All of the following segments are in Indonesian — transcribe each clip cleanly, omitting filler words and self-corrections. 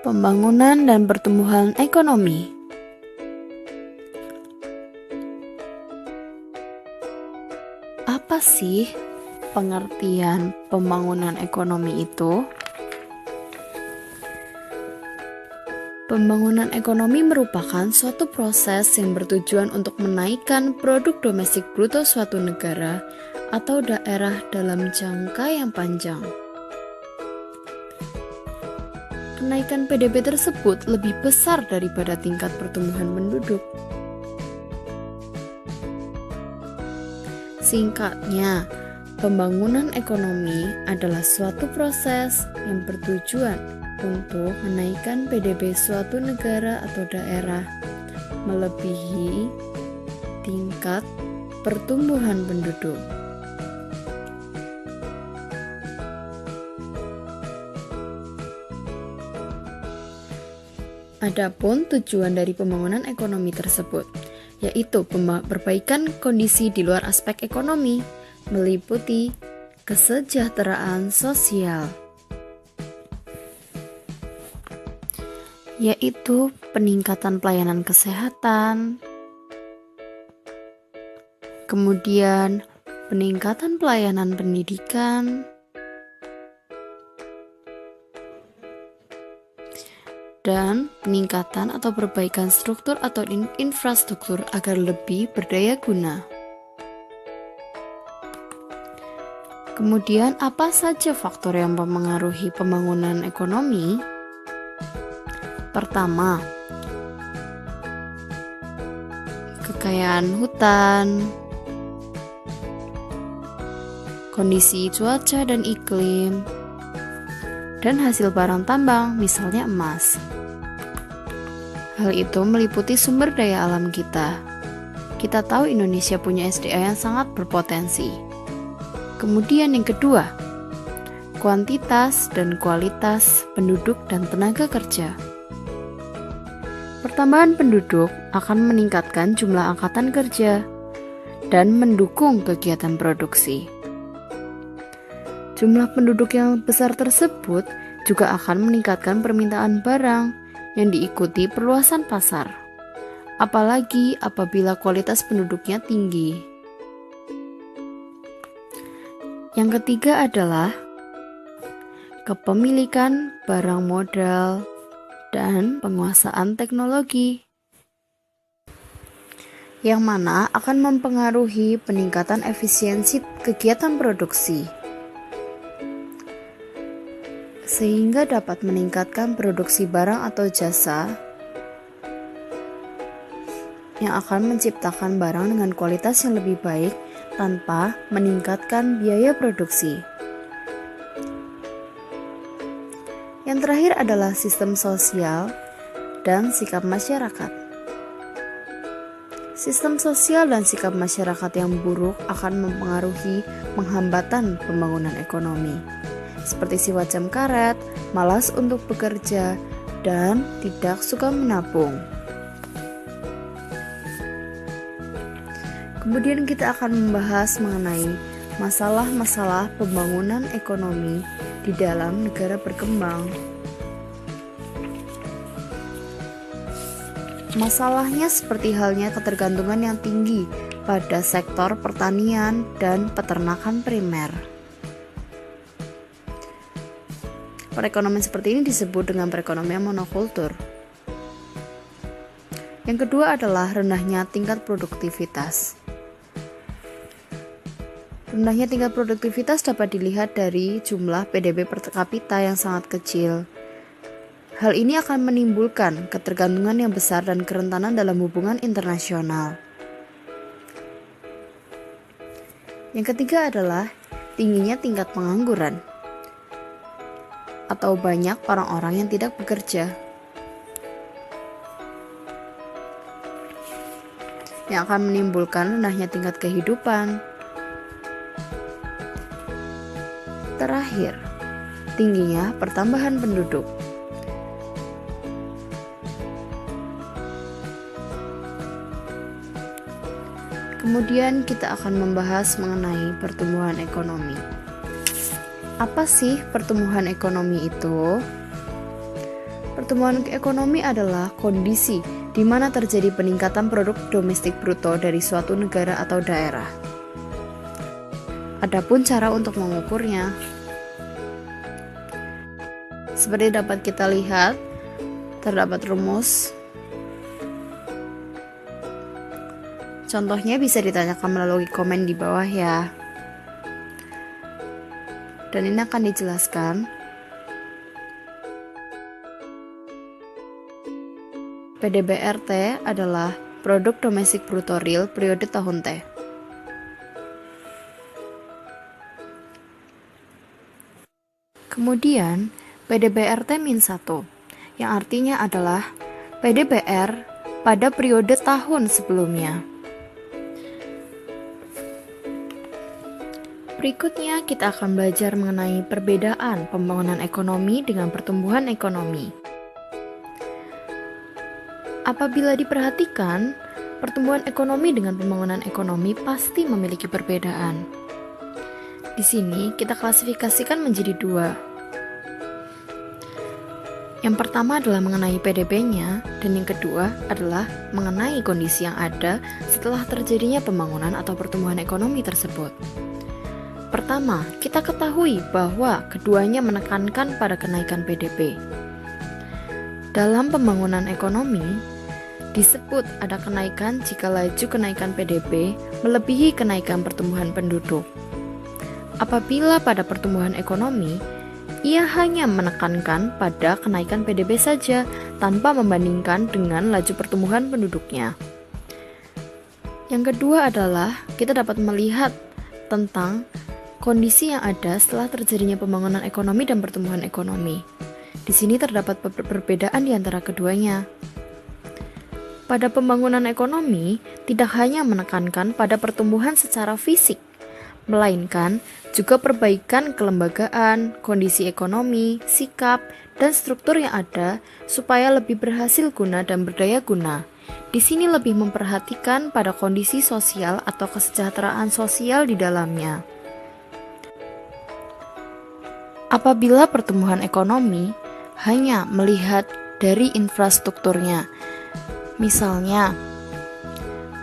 Pembangunan dan pertumbuhan ekonomi. Apa sih pengertian pembangunan ekonomi itu? Pembangunan ekonomi merupakan suatu proses yang bertujuan untuk menaikkan produk domestik bruto suatu negara atau daerah dalam jangka yang panjang. Kenaikan PDB tersebut lebih besar daripada tingkat pertumbuhan penduduk. Singkatnya, pembangunan ekonomi adalah suatu proses yang bertujuan untuk menaikkan PDB suatu negara atau daerah melebihi tingkat pertumbuhan penduduk. Adapun tujuan dari pembangunan ekonomi tersebut, yaitu perbaikan kondisi di luar aspek ekonomi, meliputi kesejahteraan sosial, yaitu peningkatan pelayanan kesehatan, kemudian peningkatan pelayanan pendidikan, dan peningkatan atau perbaikan struktur atau infrastruktur agar lebih berdaya guna. Kemudian, apa saja faktor yang mempengaruhi pembangunan ekonomi? Pertama, kekayaan hutan, kondisi cuaca dan iklim, dan hasil barang tambang, misalnya emas. Hal itu meliputi sumber daya alam kita. Kita tahu Indonesia punya SDA yang sangat berpotensi. Kemudian yang kedua, kuantitas dan kualitas penduduk dan tenaga kerja. Pertambahan penduduk akan meningkatkan jumlah angkatan kerja dan mendukung kegiatan produksi. Jumlah penduduk yang besar tersebut juga akan meningkatkan permintaan barang yang diikuti perluasan pasar, apalagi apabila kualitas penduduknya tinggi. Yang ketiga adalah kepemilikan barang modal dan penguasaan teknologi, yang mana akan mempengaruhi peningkatan efisiensi kegiatan produksi, sehingga dapat meningkatkan produksi barang atau jasa yang akan menciptakan barang dengan kualitas yang lebih baik tanpa meningkatkan biaya produksi. Yang terakhir adalah sistem sosial dan sikap masyarakat. Sistem sosial dan sikap masyarakat yang buruk akan mempengaruhi penghambatan pembangunan ekonomi, seperti sifat jam karet, malas untuk bekerja, dan tidak suka menabung. Kemudian kita akan membahas mengenai masalah-masalah pembangunan ekonomi di dalam negara berkembang. Masalahnya seperti halnya ketergantungan yang tinggi pada sektor pertanian dan peternakan primer. Perekonomian seperti ini disebut dengan perekonomian monokultur. Yang kedua adalah rendahnya tingkat produktivitas. Rendahnya tingkat produktivitas dapat dilihat dari jumlah PDB per kapita yang sangat kecil. Hal ini akan menimbulkan ketergantungan yang besar dan kerentanan dalam hubungan internasional. Yang ketiga adalah tingginya tingkat pengangguran, atau banyak orang-orang yang tidak bekerja, yang akan menimbulkan rendahnya tingkat kehidupan. Terakhir, tingginya pertambahan penduduk. Kemudian kita akan membahas mengenai pertumbuhan ekonomi. Apa sih pertumbuhan ekonomi itu? Pertumbuhan ekonomi adalah kondisi di mana terjadi peningkatan produk domestik bruto dari suatu negara atau daerah. Adapun cara untuk mengukurnya, seperti dapat kita lihat, terdapat rumus. Contohnya bisa ditanyakan melalui komen di bawah ya. Dan ini akan dijelaskan. PDBRT adalah produk domestik bruto real periode tahun T. Kemudian PDBRT-1, yang artinya adalah PDBR pada periode tahun sebelumnya. Berikutnya kita akan belajar mengenai perbedaan pembangunan ekonomi dengan pertumbuhan ekonomi. Apabila diperhatikan, pertumbuhan ekonomi dengan pembangunan ekonomi pasti memiliki perbedaan. Di sini kita klasifikasikan menjadi dua. Yang pertama adalah mengenai PDB-nya, dan yang kedua adalah mengenai kondisi yang ada setelah terjadinya pembangunan atau pertumbuhan ekonomi tersebut. Pertama, kita ketahui bahwa keduanya menekankan pada kenaikan PDB. Dalam pembangunan ekonomi, disebut ada kenaikan jika laju kenaikan PDB melebihi kenaikan pertumbuhan penduduk. Apabila pada pertumbuhan ekonomi, ia hanya menekankan pada kenaikan PDB saja tanpa membandingkan dengan laju pertumbuhan penduduknya. Yang kedua adalah kita dapat melihat tentang kondisi yang ada setelah terjadinya pembangunan ekonomi dan pertumbuhan ekonomi. Di sini terdapat perbedaan di antara keduanya. Pada pembangunan ekonomi, tidak hanya menekankan pada pertumbuhan secara fisik, melainkan juga perbaikan kelembagaan, kondisi ekonomi, sikap, dan struktur yang ada supaya lebih berhasil guna dan berdaya guna. Di sini lebih memperhatikan pada kondisi sosial atau kesejahteraan sosial di dalamnya. Apabila pertumbuhan ekonomi hanya melihat dari infrastrukturnya, misalnya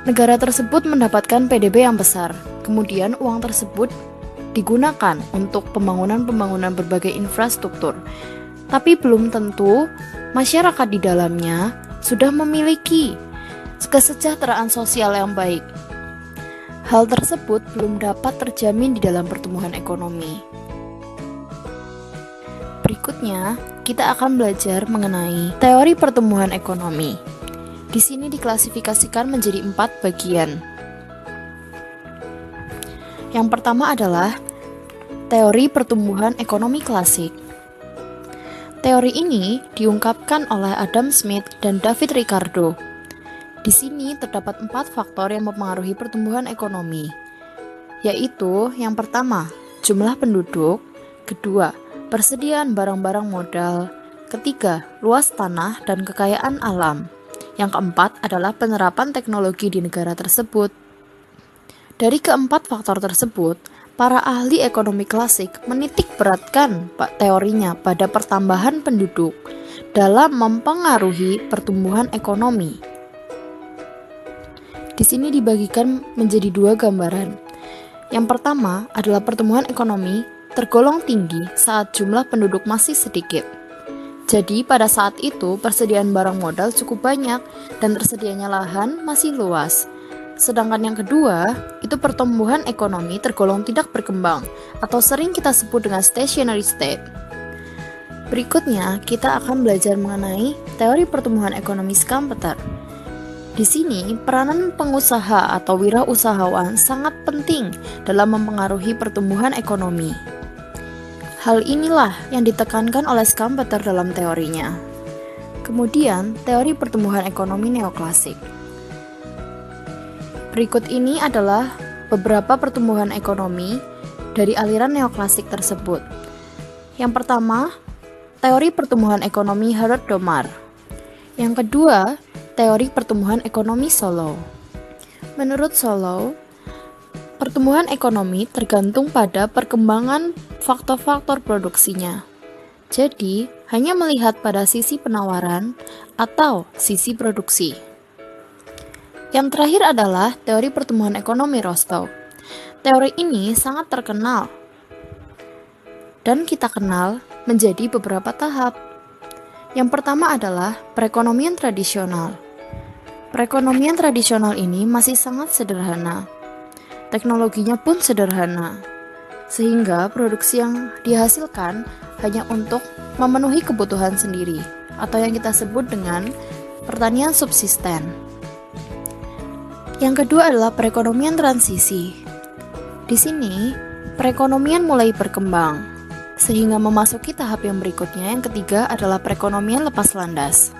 negara tersebut mendapatkan PDB yang besar, kemudian uang tersebut digunakan untuk pembangunan berbagai infrastruktur, tapi belum tentu masyarakat di dalamnya sudah memiliki kesejahteraan sosial yang baik. Hal tersebut belum dapat terjamin di dalam pertumbuhan ekonomi. Berikutnya, kita akan belajar mengenai teori pertumbuhan ekonomi. Di sini diklasifikasikan menjadi 4 bagian. Yang pertama adalah teori pertumbuhan ekonomi klasik. Teori ini diungkapkan oleh Adam Smith dan David Ricardo. Di sini terdapat 4 faktor yang mempengaruhi pertumbuhan ekonomi, yaitu yang pertama, jumlah penduduk, kedua, persediaan barang-barang modal, ketiga, luas tanah dan kekayaan alam. Yang keempat adalah penerapan teknologi di negara tersebut. Dari keempat faktor tersebut, para ahli ekonomi klasik menitik beratkan teorinya pada pertambahan penduduk dalam mempengaruhi pertumbuhan ekonomi. Di sini dibagikan menjadi 2 gambaran. Yang pertama adalah pertumbuhan ekonomi tergolong tinggi saat jumlah penduduk masih sedikit. Jadi pada saat itu persediaan barang modal cukup banyak dan tersedianya lahan masih luas. Sedangkan yang kedua, itu pertumbuhan ekonomi tergolong tidak berkembang atau sering kita sebut dengan stationary state. Berikutnya, kita akan belajar mengenai teori pertumbuhan ekonomi Schumpeter. Di sini, peranan pengusaha atau wirausahawan sangat penting dalam mempengaruhi pertumbuhan ekonomi. Hal inilah yang ditekankan oleh Schumpeter dalam teorinya. Kemudian, teori pertumbuhan ekonomi neoklasik. Berikut ini adalah beberapa pertumbuhan ekonomi dari aliran neoklasik tersebut. Yang pertama, teori pertumbuhan ekonomi Harold Domar. Yang kedua, teori pertumbuhan ekonomi Solow. Menurut Solow, pertumbuhan ekonomi tergantung pada perkembangan faktor-faktor produksinya. Jadi, hanya melihat pada sisi penawaran atau sisi produksi. Yang terakhir adalah teori pertumbuhan ekonomi Rostow. Teori ini sangat terkenal dan kita kenal menjadi beberapa tahap. Yang pertama adalah perekonomian tradisional. Perekonomian tradisional ini masih sangat sederhana. Teknologinya pun sederhana, sehingga produksi yang dihasilkan hanya untuk memenuhi kebutuhan sendiri, atau yang kita sebut dengan pertanian subsisten. Yang kedua adalah perekonomian transisi. Di sini, perekonomian mulai berkembang, sehingga memasuki tahap yang berikutnya. Yang ketiga adalah perekonomian lepas landas.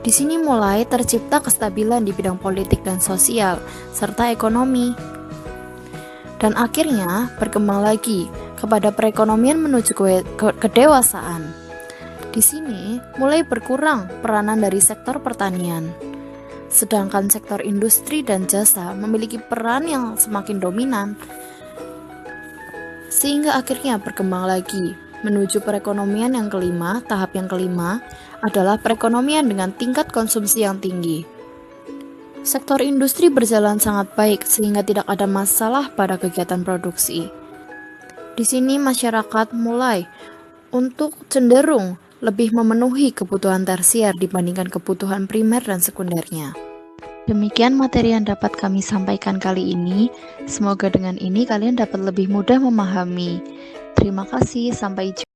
Di sini mulai tercipta kestabilan di bidang politik dan sosial, serta ekonomi. Dan akhirnya berkembang lagi kepada perekonomian menuju kedewasaan. Di sini mulai berkurang peranan dari sektor pertanian, sedangkan sektor industri dan jasa memiliki peran yang semakin dominan, sehingga akhirnya berkembang lagi menuju perekonomian yang kelima. Tahap yang kelima adalah perekonomian dengan tingkat konsumsi yang tinggi. Sektor industri berjalan sangat baik sehingga tidak ada masalah pada kegiatan produksi. Di sini masyarakat mulai untuk cenderung lebih memenuhi kebutuhan tersier dibandingkan kebutuhan primer dan sekundernya. Demikian materi yang dapat kami sampaikan kali ini. Semoga dengan ini kalian dapat lebih mudah memahami. Terima kasih, sampai jumpa.